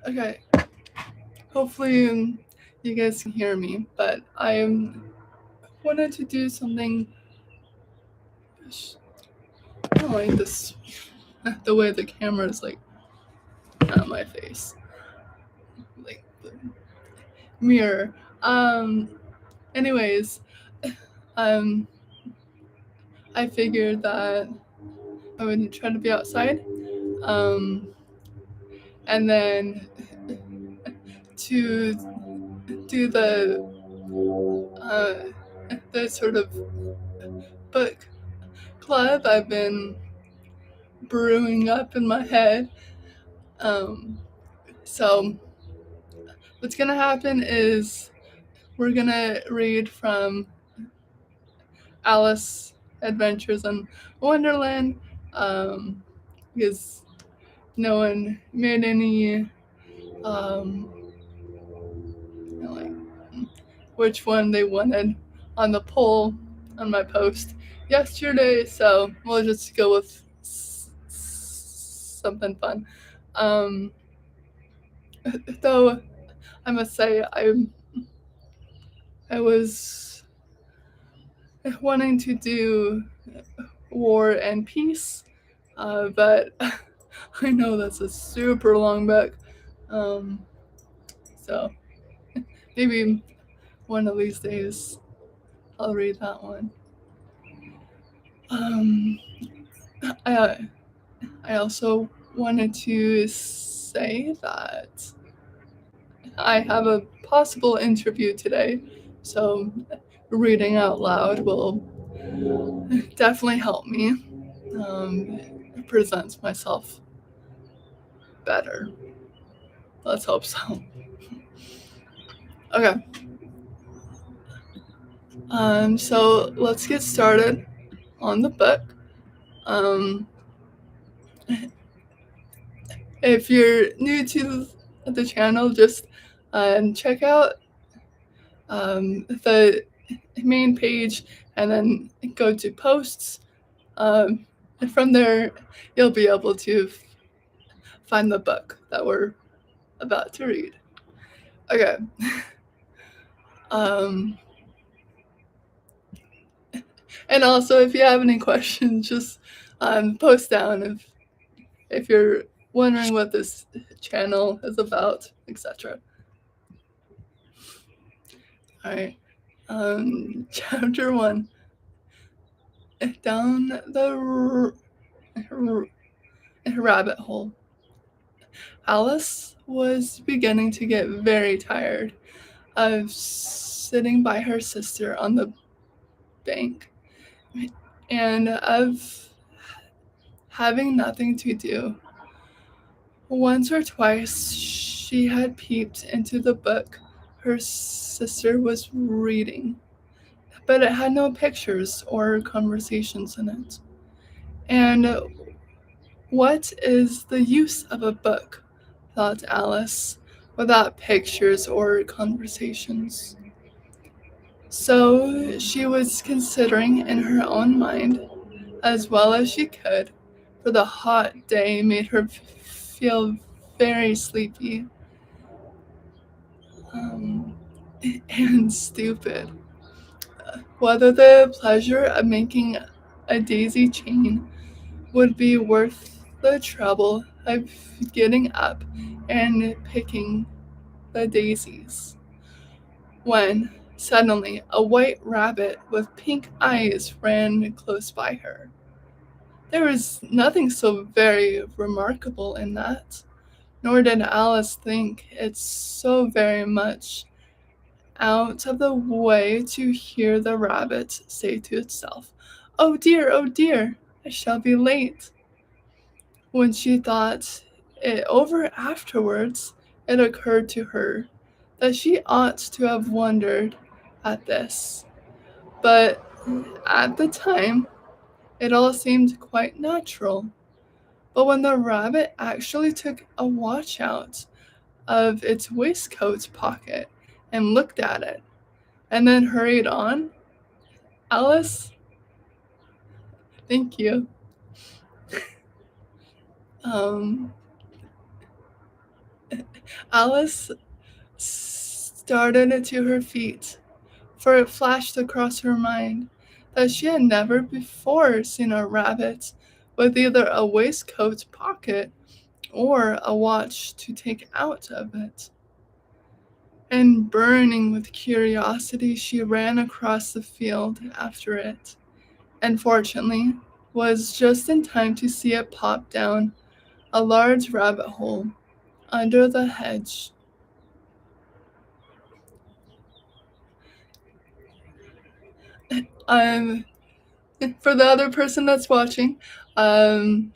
Okay. Hopefully you guys can hear me, but I wanted to do something. I don't like this. The way the camera is like at my face, like the mirror. Anyways, um, I figured that I would try to be outside. Um, and then to do the sort of book club I've been brewing up in my head. So what's gonna happen is we're gonna read from Alice Adventures in Wonderland, because no one made any like which one they wanted on the poll on my post yesterday, so we'll just go with something fun. Though I must say I was wanting to do War and Peace, but I know that's a super long book, so maybe one of these days I'll read that one. I also wanted to say that I have a possible interview today, so reading out loud will definitely help me present myself better. Let's hope so. Okay. So let's get started on the book. If you're new to the channel, just check out the main page and then go to posts. And from there, you'll be able to find the book that we're about to read. Okay. And also, if you have any questions, just post down if you're wondering what this channel is about, etc. All right. Chapter 1. Down the rabbit hole. Alice was beginning to get very tired of sitting by her sister on the bank and of having nothing to do. Once or twice she had peeped into the book her sister was reading, but it had no pictures or conversations in it. And what is the use of a book, thought Alice, without pictures or conversations? So she was considering in her own mind, as well as she could, for the hot day made her feel very sleepy and stupid. Whether the pleasure of making a daisy chain would be worth the trouble of getting up and picking the daisies, when suddenly a white rabbit with pink eyes ran close by her. There was nothing so very remarkable in that, nor did Alice think it so very much out of the way to hear the rabbit say to itself, oh dear, I shall be late." When she thought it over afterwards, it occurred to her that she ought to have wondered at this, but at the time it all seemed quite natural. But when the rabbit actually took a watch out of its waistcoat pocket and looked at it, and then hurried on, Alice, thank you. Um, Alice started to her feet, for it flashed across her mind that she had never before seen a rabbit with either a waistcoat pocket or a watch to take out of it. And burning with curiosity, she ran across the field after it, and fortunately was just in time to see it pop down a large rabbit hole under the hedge. Um, for the other person that's watching, um,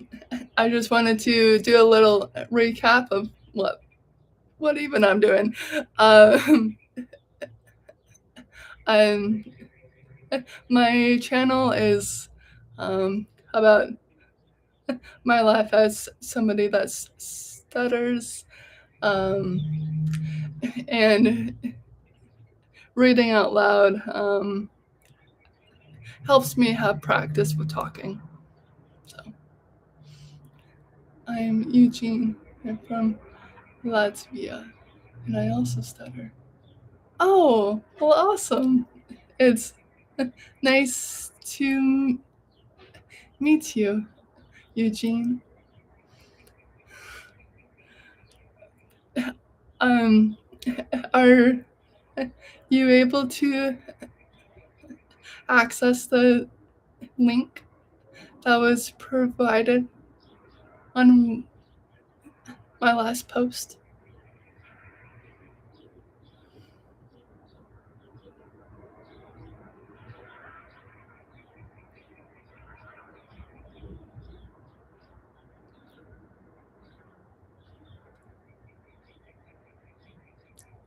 I just wanted to do a little recap of what even I'm doing. Um, um, my channel is about my life as somebody that stutters, um, and reading out loud helps me have practice with talking. So, I'm Eugene. I'm from Latvia, and I also stutter. Oh, well, awesome. It's nice to meet you, Eugene. Um, are you able to access the link that was provided on my last post?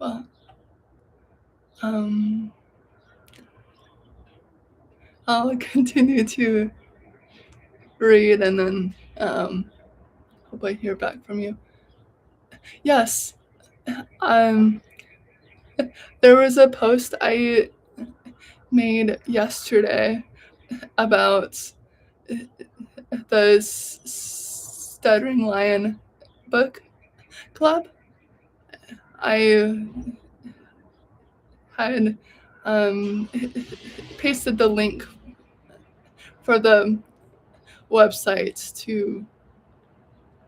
Well, um, I'll continue to read and then hope I hear back from you. Yes, um, there was a post I made yesterday about the Stuttering Lion book club. I had um, pasted the link for the website to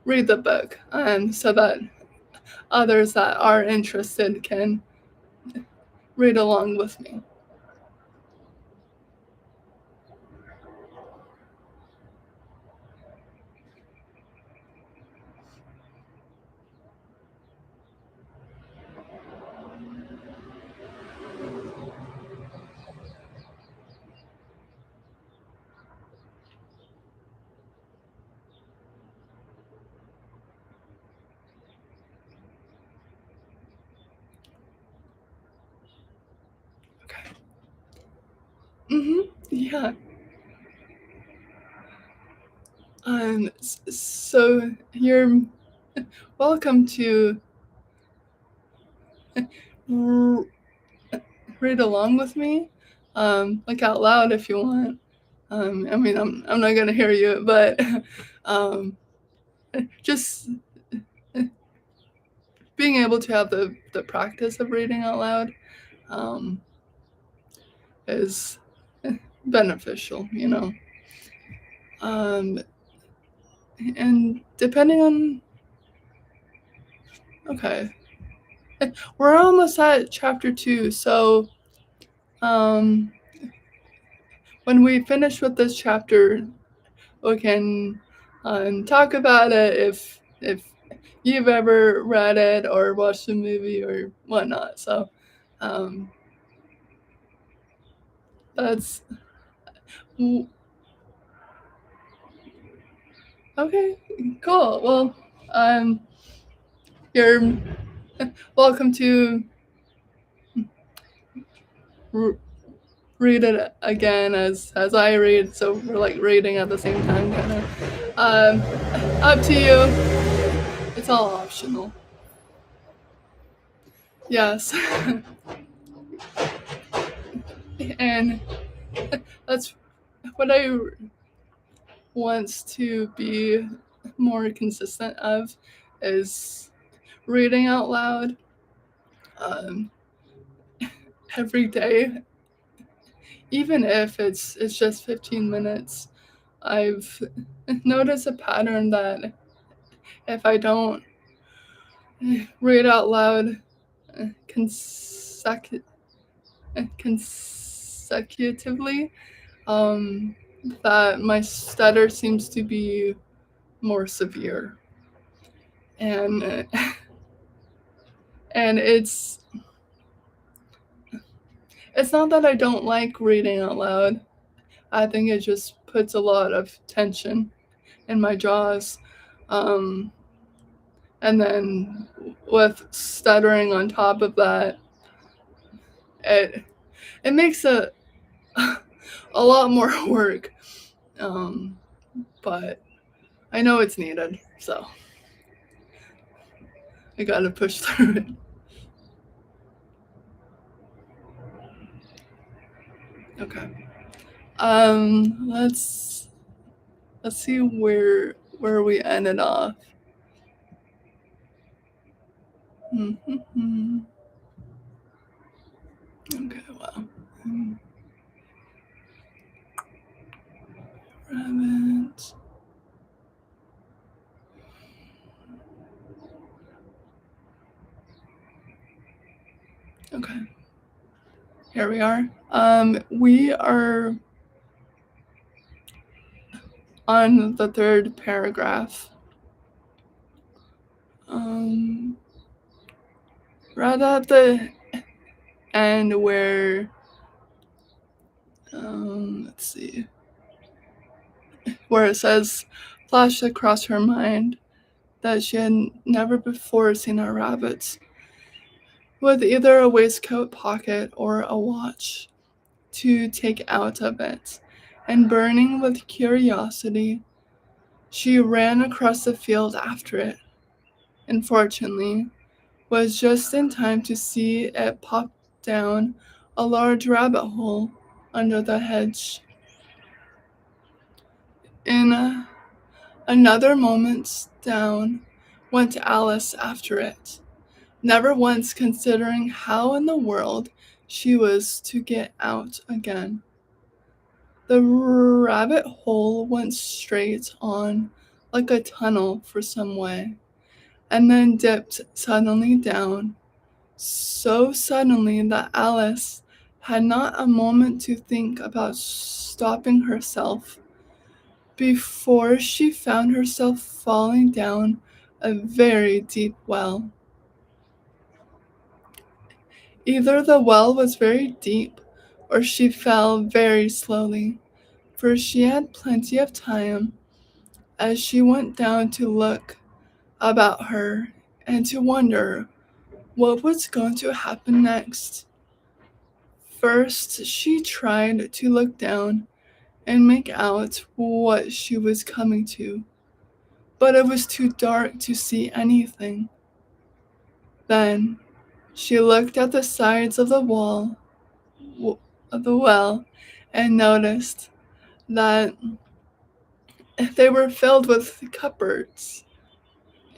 read the book, so that others that are interested can read along with me. Okay. Yeah. So you're welcome to r- read along with me, like out loud if you want. I mean, I'm not gonna hear you, but um, just being able to have the practice of reading out loud um, is beneficial, you know. Um, and depending on, okay, we're almost at chapter 2, so um, when we finish with this chapter, we can talk about it if you've ever read it or watched the movie or whatnot. So um, that's okay. Cool. Well, you're welcome to read it again as I read. So we're like reading at the same time, kind of. Up to you. It's all optional. Yes. And that's what I want to be more consistent of, is reading out loud um, every day, even if it's just 15 minutes. I've noticed a pattern that if I don't read out loud consecutively, um, that my stutter seems to be more severe, and and it's not that I don't like reading out loud. I think it just puts a lot of tension in my jaws. Um, and then with stuttering on top of that, it it makes it a lot more work. Um, but I know it's needed, so I gotta push through it. Okay. Let's see where we ended off. Mm-hmm. Okay, wow. Rabbit. Okay, here we are. We are on the third paragraph. Um, right at the end where, let's see, where it says, flashed across her mind that she had never before seen a rabbit with either a waistcoat pocket or a watch to take out of it, and burning with curiosity, she ran across the field after it, and fortunately was just in time to see it pop down a large rabbit hole under the hedge. In another moment down went Alice after it, never once considering how in the world she was to get out again. The rabbit hole went straight on like a tunnel for some way, and then dipped suddenly down, so suddenly that Alice had not a moment to think about stopping herself before she found herself falling down a very deep well. Either the well was very deep, or she fell very slowly, for she had plenty of time as she went down to look about her and to wonder what was going to happen next. First, she tried to look down and make out what she was coming to, but it was too dark to see anything. Then she looked at the sides of the wall of the well and noticed that they were filled with cupboards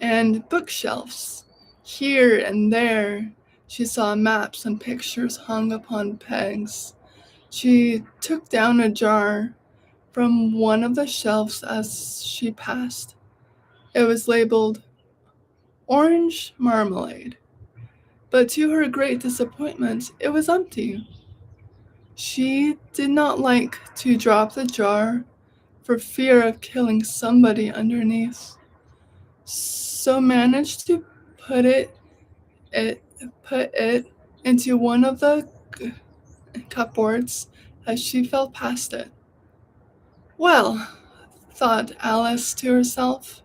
and bookshelves. Here and there she saw maps and pictures hung upon pegs. She took down a jar from one of the shelves as she passed. It was labeled orange marmalade, but to her great disappointment, it was empty. She did not like to drop the jar for fear of killing somebody underneath, so managed to it put it into one of the cupboards as she fell past it. Well, thought Alice to herself,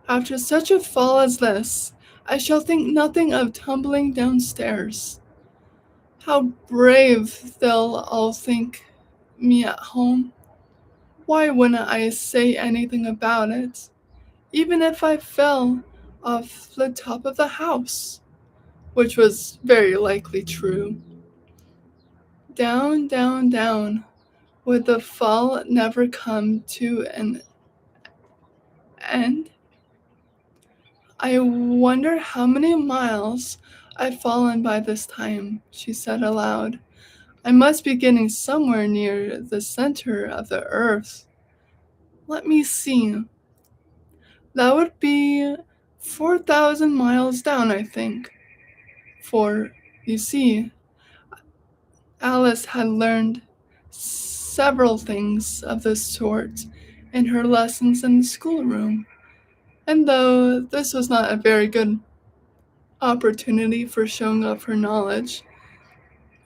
after such a fall as this, I shall think nothing of tumbling downstairs. How brave they'll all think me at home. Why wouldn't I say anything about it, even if I fell off the top of the house? Which was very likely true. Down, down, down, would the fall never come to an end? I wonder how many miles I've fallen by this time, she said aloud. I must be getting somewhere near the center of the earth. Let me see. That would be 4,000 miles down, I think. For, you see, Alice had learned several things of this sort in her lessons in the schoolroom, and though this was not a very good opportunity for showing off her knowledge,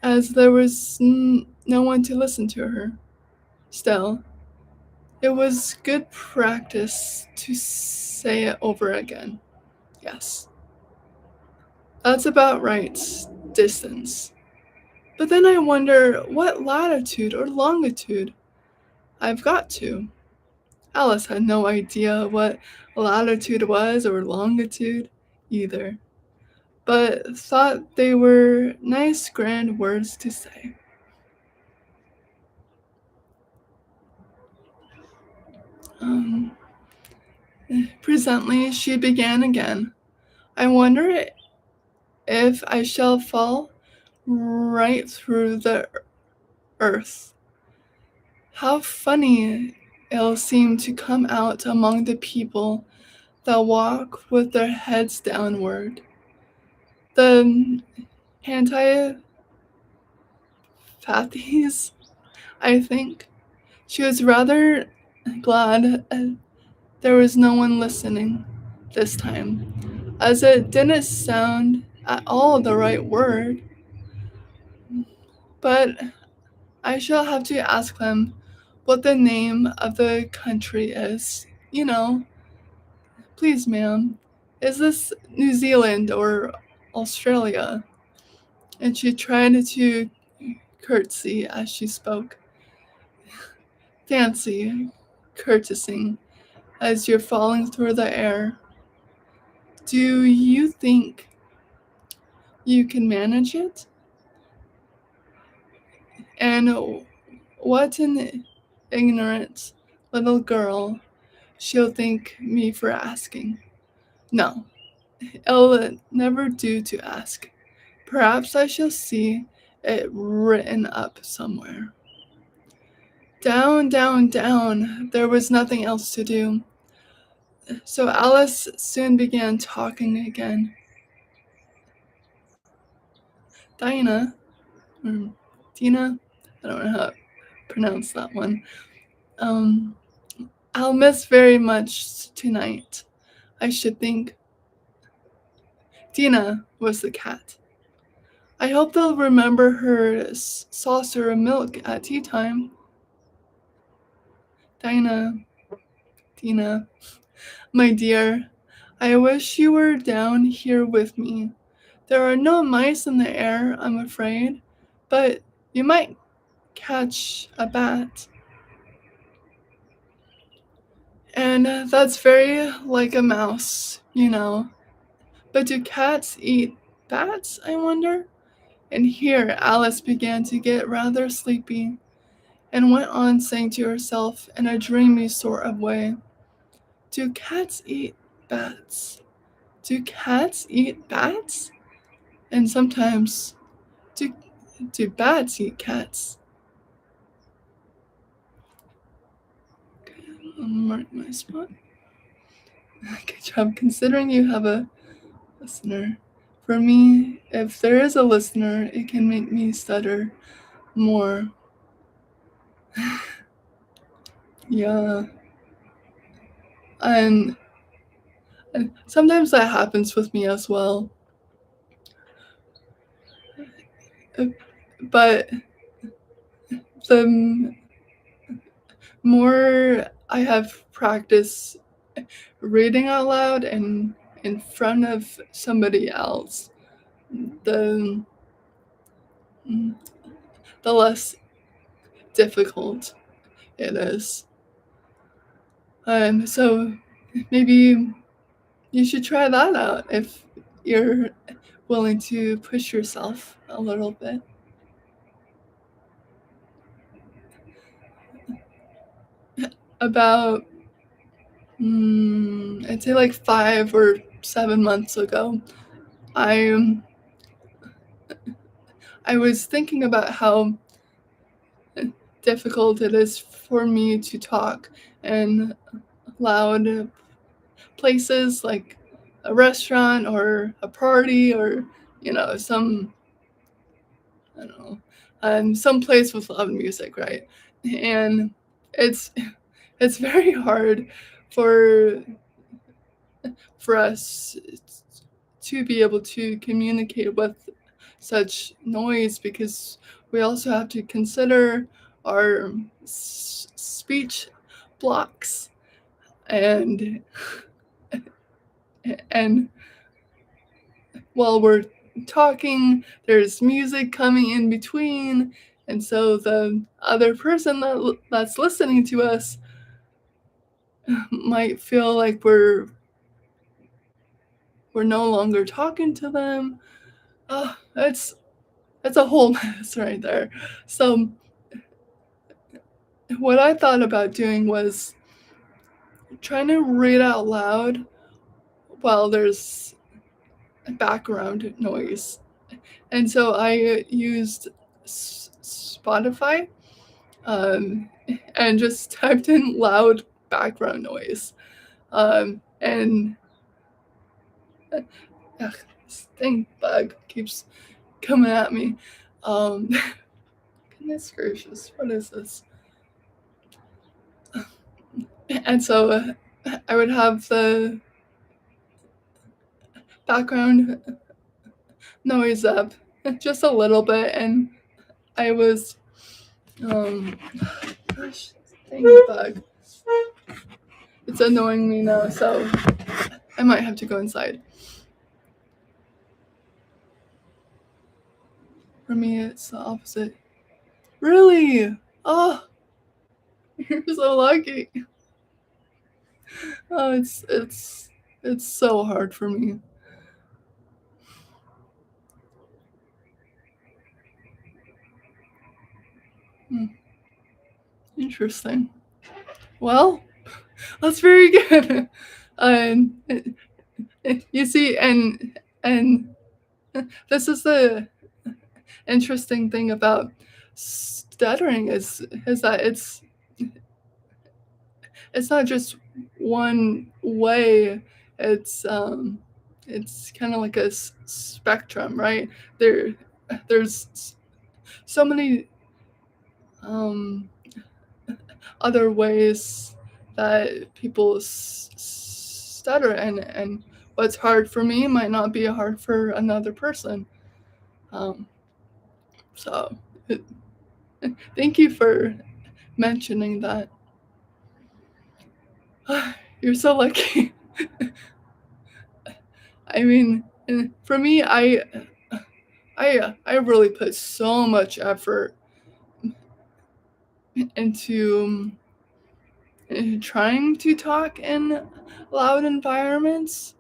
as there was no one to listen to her, still, it was good practice to say it over again. Yes, that's about right, distance. But then I wonder what latitude or longitude I've got to. Alice had no idea what latitude was or longitude either, but thought they were nice grand words to say. Um, Presently she began again. I wonder if I shall fall right through the earth. How funny it'll seem to come out among the people that walk with their heads downward. The antipathies, I think. She was rather glad there was no one listening this time, as it didn't sound at all the right word. But I shall have to ask them what the name of the country is. You know, please, ma'am, is this New Zealand or Australia? And she tried to curtsy as she spoke. Fancy courtesing as you're falling through the air. Do you think you can manage it? And what an ignorant little girl she'll think me for asking. No, it'll never do to ask. Perhaps I shall see it written up somewhere. Down, down, down. There was nothing else to do. So Alice soon began talking again. Dinah, or Dina, I don't know how to pronounce that one. Um, I'll miss very much tonight. I should think. Dina was the cat. I hope they'll remember her saucer of milk at tea time. Dinah, Dina, my dear, I wish you were down here with me. There are no mice in the air, I'm afraid, but you might catch a bat. And that's very like a mouse, you know. But do cats eat bats, I wonder? And here Alice began to get rather sleepy, and went on saying to herself in a dreamy sort of way, do cats eat bats? Do cats eat bats? And sometimes, do, do bats eat cats? I'll mark my spot. Good job, considering you have a listener. For me, if there is a listener, it can make me stutter more. Yeah. And sometimes that happens with me as well. But the more I have practiced reading out loud and in front of somebody else, the the less difficult it is. So maybe you should try that out if you're willing to push yourself a little bit. About I'd say like 5 or 7 months ago, I I was thinking about how difficult it is for me to talk in loud places like a restaurant or a party or some I don't know some place with loud music, right? And it's it's very hard for for us to be able to communicate with such noise because we also have to consider our speech blocks and and while we're talking there's music coming in between, and so the other person that's listening to us might feel like we're no longer talking to them. It's a whole mess right there. So what I thought about doing was trying to read out loud while there's background noise. And so I used Spotify um, and just typed in loud background noise. And this thing bug keeps coming at me. Um, goodness gracious, what is this? And so I would have the background noise up just a little bit, and I was, gosh, dang bug. It's annoying me now, so I might have to go inside. For me, it's the opposite. Really? Oh, you're so lucky. Oh, it's so hard for me. Hmm. Interesting. Well, that's very good. Um, you see, and this is the interesting thing about stuttering is that it's not just one way. It's kind of like a spectrum, right? There's so many um, other ways that people stutter, and what's hard for me might not be hard for another person. Um, so, thank you for mentioning that. You're so lucky. I mean, for me, I really put so much effort into trying to talk in loud environments,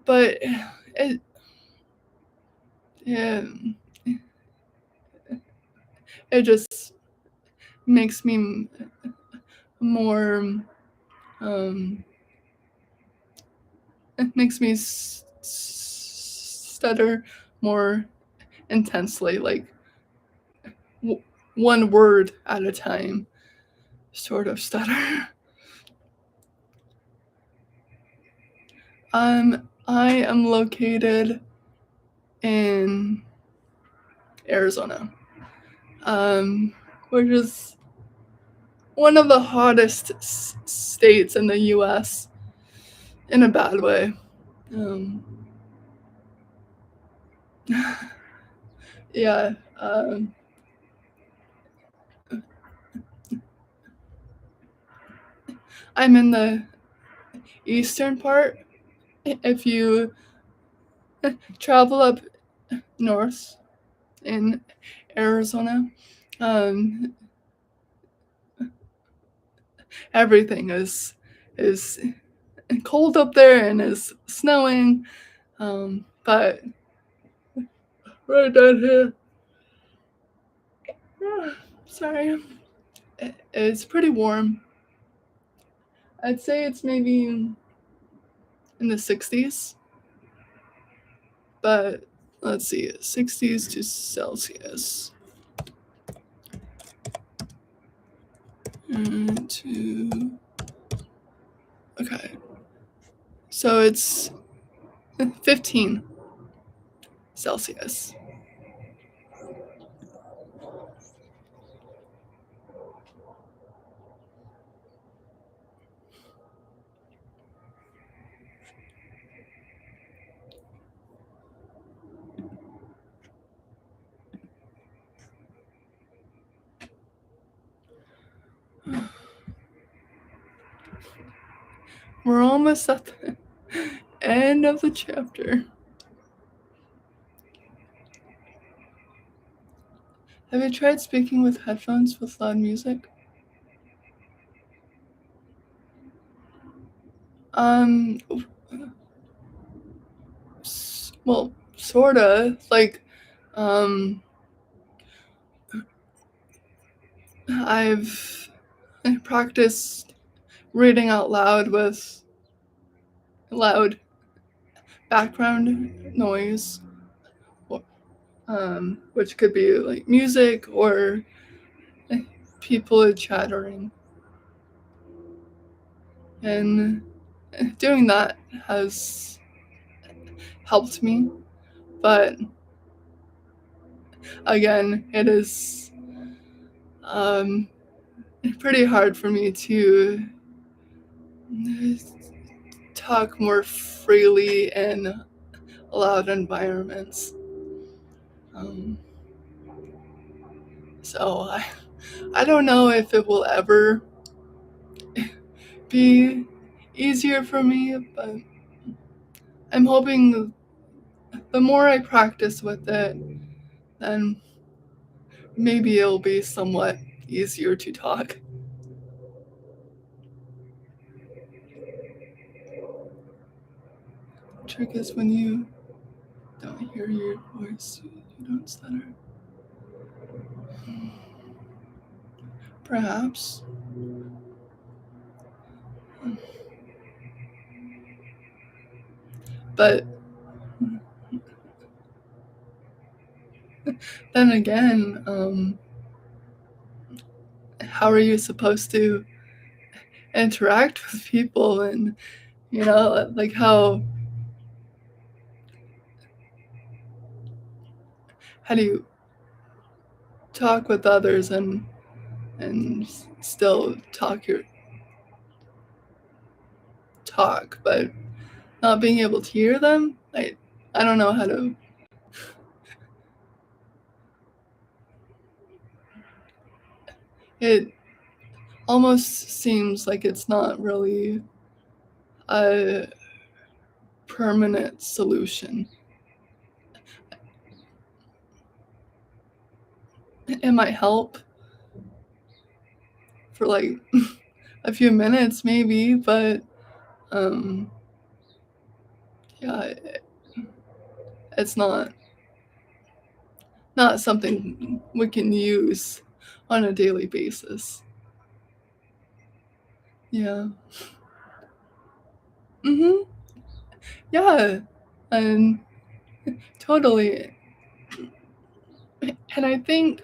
but it, it just makes me more it makes me stutter more intensely, like one word at a time, sort of stutter. I am located in Arizona, which is one of the hottest states in the U.S. in a bad way. Um, yeah, I'm in the eastern part. If you travel up north in Arizona, um, everything is cold up there and is snowing. But right down here, sorry, it's pretty warm. I'd say it's maybe in the 60s, but let's see, 60s to Celsius. Okay, so it's 15 Celsius. We're almost at the end of the chapter. Have you tried speaking with headphones with loud music? Well, sorta. Like, I've practiced reading out loud with loud background noise, which could be like music or people chattering. And doing that has helped me, but again, it is pretty hard for me to talk more freely in loud environments. So I don't know if it will ever be easier for me, but I'm hoping the more I practice with it, then maybe it'll be somewhat easier to talk. Trick is when you don't hear your voice, you don't stutter. Perhaps. But then again, how are you supposed to interact with people? And, like how do you talk with others and still talk, but not being able to hear them? I don't know how to. It almost seems like it's not really a permanent solution. It might help for like a few minutes maybe, but yeah, it's not something we can use on a daily basis. Yeah. Mhm. Yeah. And totally. And I think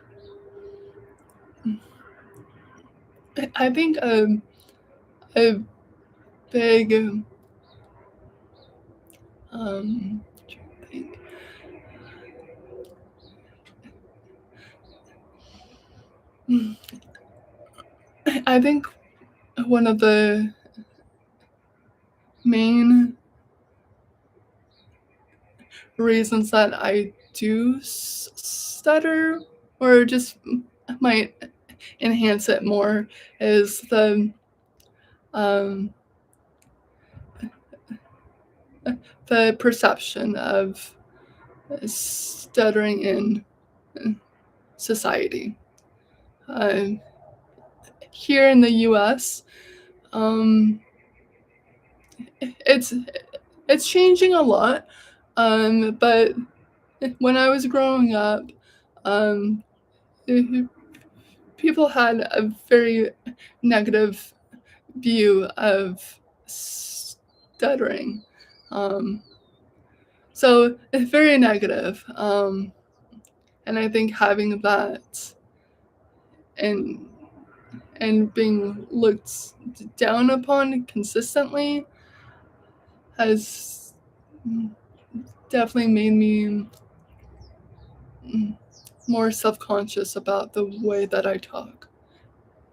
a big trying to think. I think one of the main reasons that I do stutter or just might enhance it more is um, the perception of stuttering in society. Here in the U.S., um, it's changing a lot, but when I was growing up, um, people had a very negative view of stuttering. So it's very negative. And I think having that and being looked down upon consistently has definitely made me more self-conscious about the way that I talk.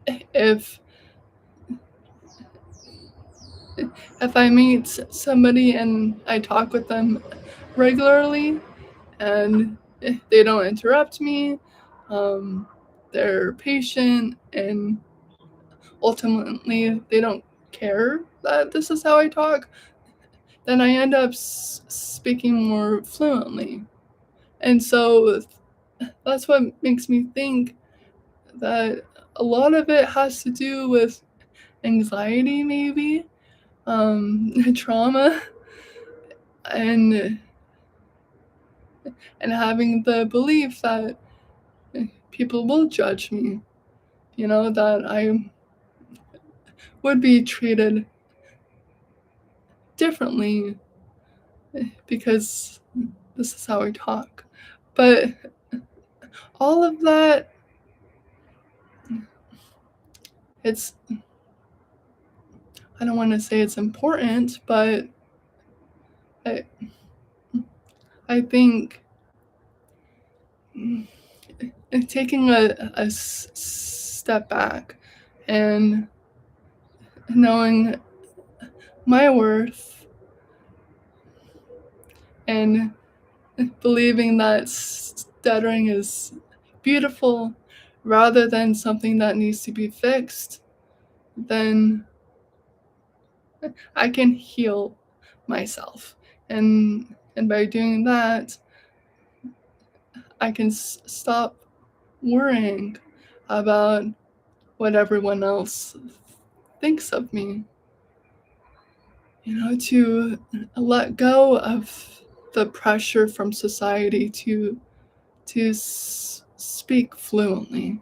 If I meet somebody and I talk with them regularly and they don't interrupt me, they're patient, and ultimately they don't care that this is how I talk, then I end up speaking more fluently. And so that's what makes me think that a lot of it has to do with anxiety, maybe, trauma, and having the belief that people will judge me, that I would be treated differently because this is how I talk. But all of that, it's, I don't want to say it's important, but I, I think taking a step back and knowing my worth and believing that stuttering is beautiful rather than something that needs to be fixed, then I can heal myself. And by doing that, I can stop worrying about what everyone else thinks of me. To let go of the pressure from society to speak fluently.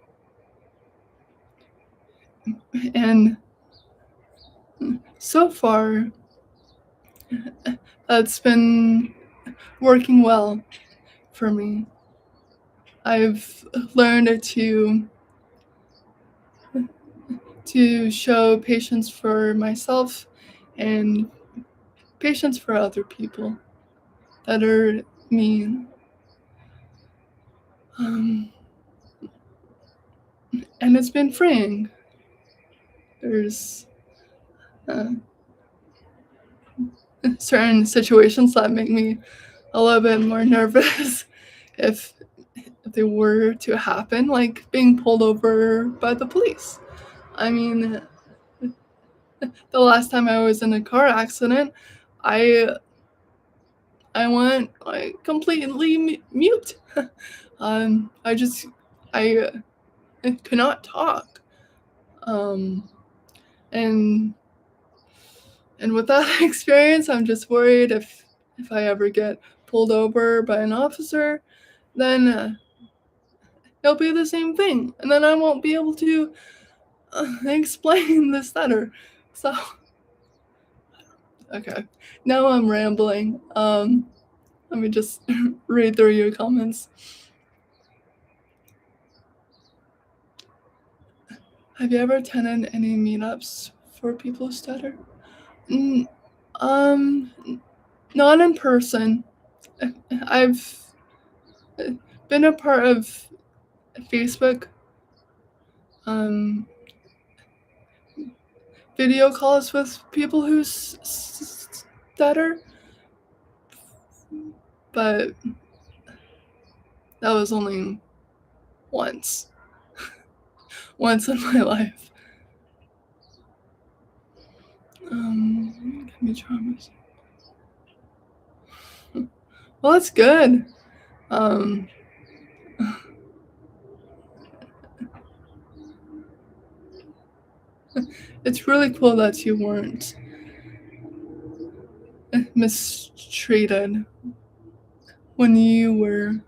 And so far, that's been working well for me. I've learned to show patience for myself and patience for other people that are mean. And it's been freeing. There's certain situations that make me a little bit more nervous if they were to happen, like being pulled over by the police. I mean, the last time I was in a car accident, I went like completely mute. I could not talk. And with that experience, I'm just worried if I ever get pulled over by an officer, then it'll be the same thing, and then I won't be able to explain this better. So, okay, now I'm rambling. Let me just read through your comments. Have you ever attended any meetups for people who stutter? Not in person. I've been a part of Facebook video calls with people who stutter, but that was only once in my life. Can be traumas. Well, that's good. It's really cool that you weren't mistreated when you were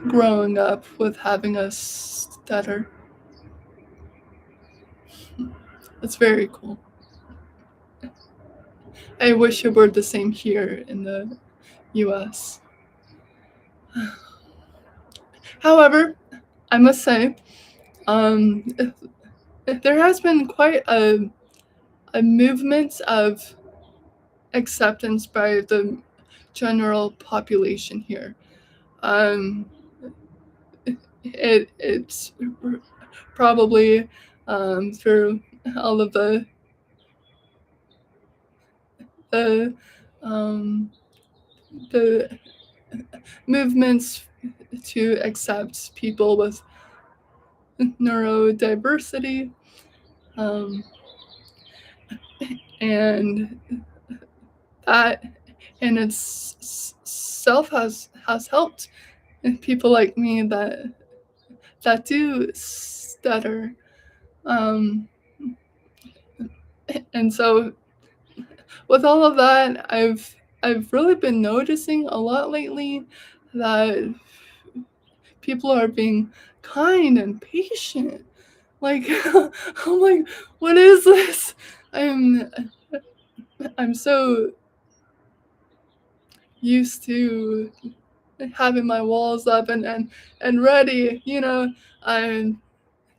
growing up with having a stutter. It's very cool. I wish it were the same here in the US. However, I must say, um, there has been quite a movement of acceptance by the general population here. Um, it's probably through all of the um, the movements to accept people with neurodiversity, um, and that in itself has helped people like me that do stutter. Um, and so with all of that, I've really been noticing a lot lately that people are being kind and patient. Like I'm like, what is this? I'm I'm so used to having my walls up and ready, and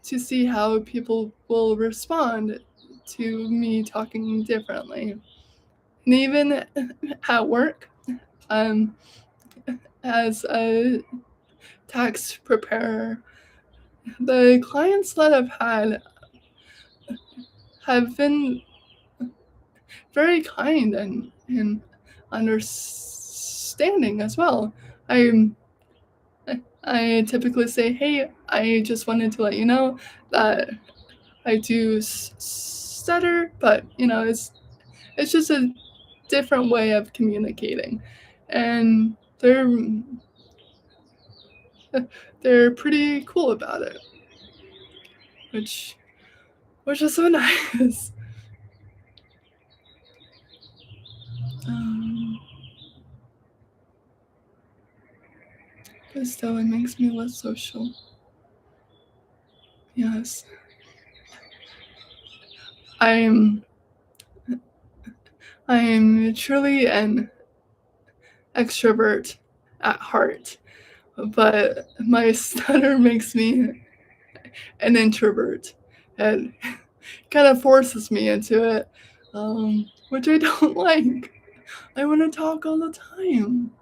to see how people will respond to me talking differently. And even at work, um, as a tax preparer, the clients that I've had have been very kind and understanding as well. I I typically say, hey, I just wanted to let you know that I do stutter, but it's just a different way of communicating, and they're pretty cool about it, which is so nice. Um, but still, it makes me less social. Yes, I'm I'm truly an extrovert at heart, but my stutter makes me an introvert and kind of forces me into it, which I don't like. I want to talk all the time.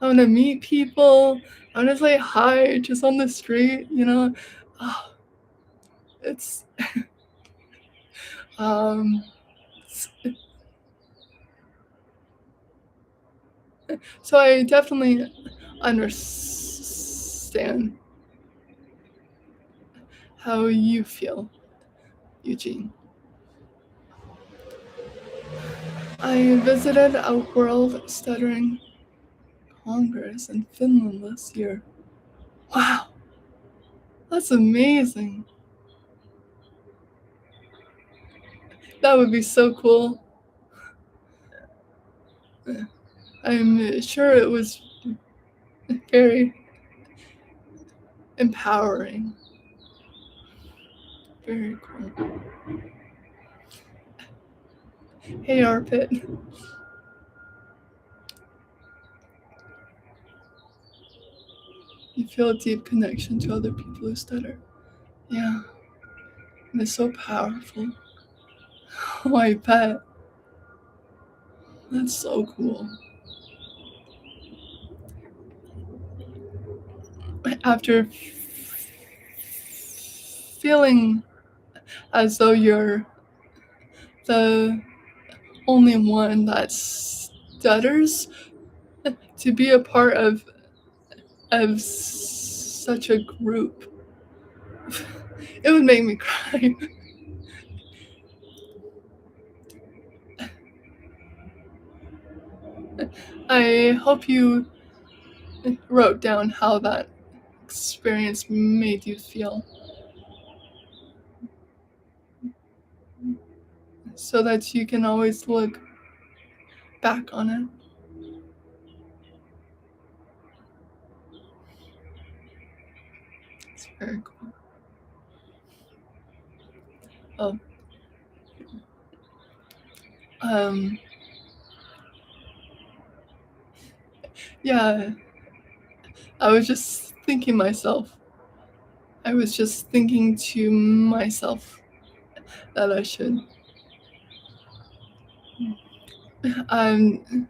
I want to meet people. I want to say hi just on the street. Oh, it's um. So I definitely understand how you feel, Eugene. I visited a World Stuttering Congress in Finland this year. Wow, that's amazing. That would be so cool. I'm sure it was very empowering. Very cool. Hey, Arpit. You feel a deep connection to other people who stutter. Yeah, and it's so powerful. Oh, I bet. That's so cool. After feeling as though you're the only one that stutters, to be a part of such a group, it would make me cry. I hope you wrote down how that experience made you feel so that you can always look back on it. It's very cool. Oh, Yeah, I was just thinking myself. I was just thinking to myself that I should. Um,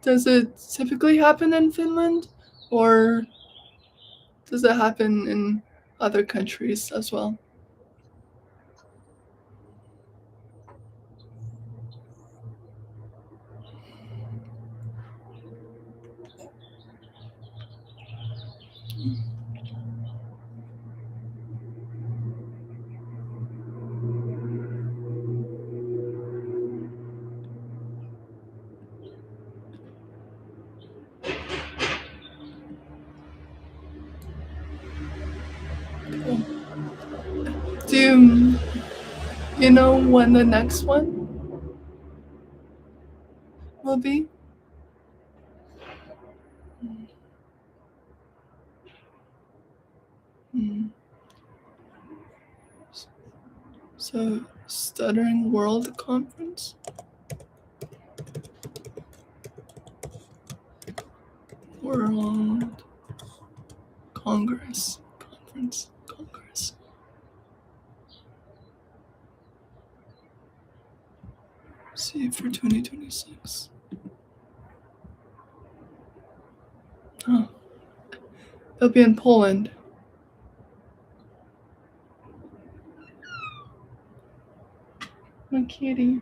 does it typically happen in Finland, or does it happen in other countries as well? Do you know when the next one will be? Hmm. So, Stuttering World Conference? World Congress. Conference. Congress. See for 2026. Oh, they'll be in Poland. My kitty.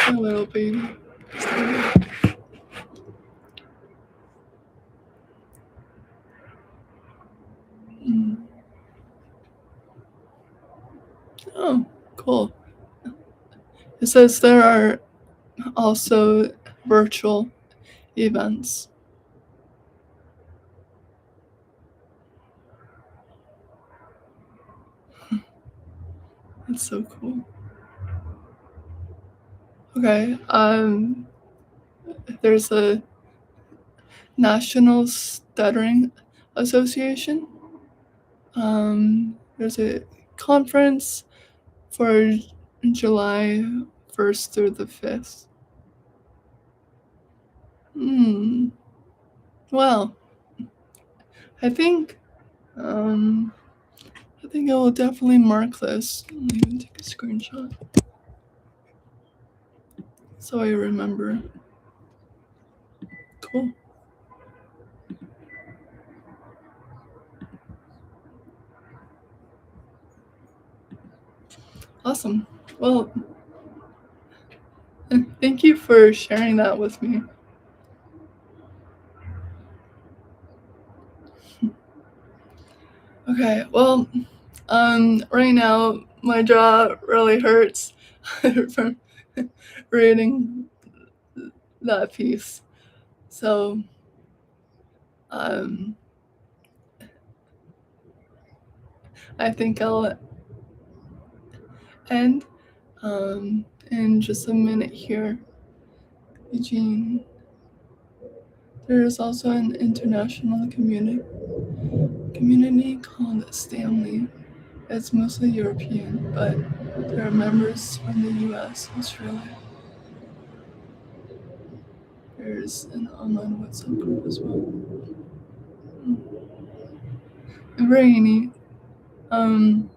My little baby. Mm. Oh, cool. It says there are also virtual events. That's so cool. Okay. There's a National Stuttering Association. There's a conference for July 1st through the 5th. Hmm. Well, I think um, I think I will definitely mark this. I'll even take a screenshot so I remember. Cool. Awesome. Well, thank you for sharing that with me. Okay. Well, right now my jaw really hurts from reading that piece. So, um, I think I'll end in just a minute here. Eugene, there is also an international community called Stanley. It's mostly European, but there are members from the US, Australia. There's an online WhatsApp group as well. Very neat. Um,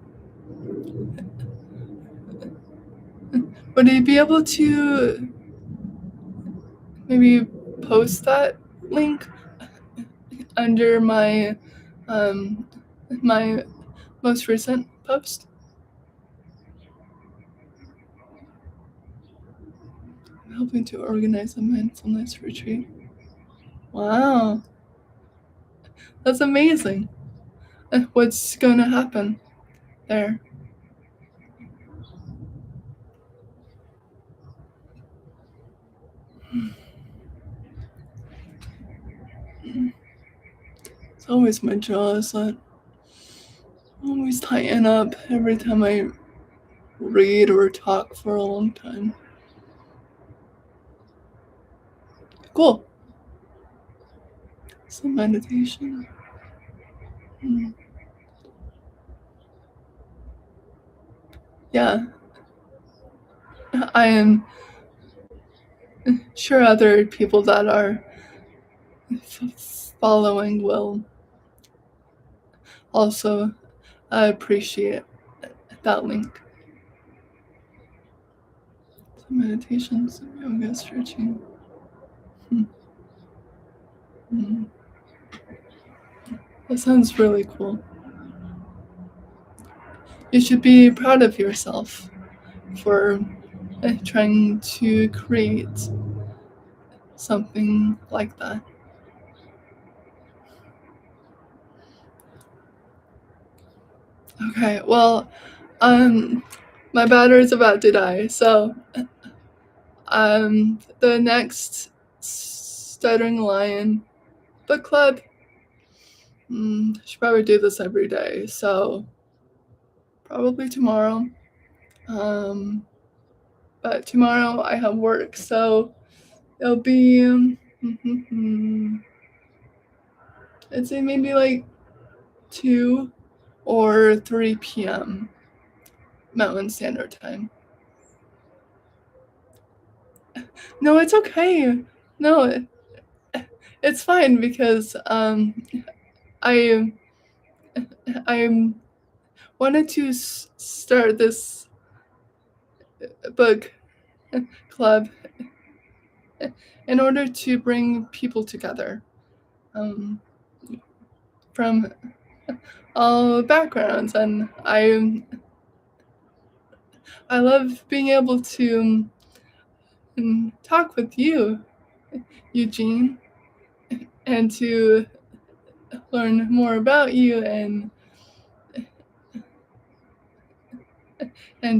would you be able to maybe post that link under um, my most recent post? I'm helping to organize a mindfulness retreat. Wow, that's amazing. What's going to happen there? It's always my jaws that always tighten up every time I read or talk for a long time. Cool. Some meditation. Mm. Yeah, I am sure other people that are following will also appreciate that link. Some meditation, some yoga, stretching. Hmm. Hmm. That sounds really cool. You should be proud of yourself for trying to create something like that. Okay, well, um, my battery's about to die, so the next Stuttering Lion book club, I should probably do this every day, so probably tomorrow. Um, but tomorrow I have work, so it'll be, I'd say maybe like 2 or 3 p.m. Mountain Standard Time. No, it's okay. No, it's fine because I I wanted to start this book club in order to bring people together um, from all backgrounds, and I love being able to talk with you, Eugene, and to learn more about you and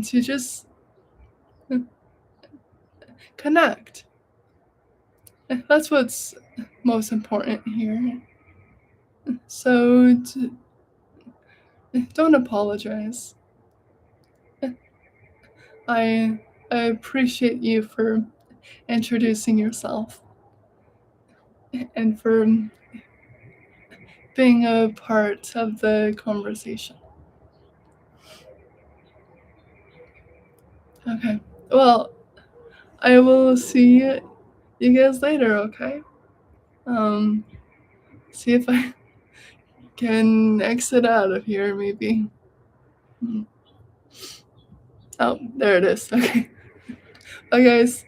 to just connect. That's what's most important here. So don't apologize. I I appreciate you for introducing yourself and for being a part of the conversation. Okay. Well, I will see you guys later, okay? Um, see if I can exit out of here, maybe. Hmm. Oh, there it is. Okay. Bye, guys.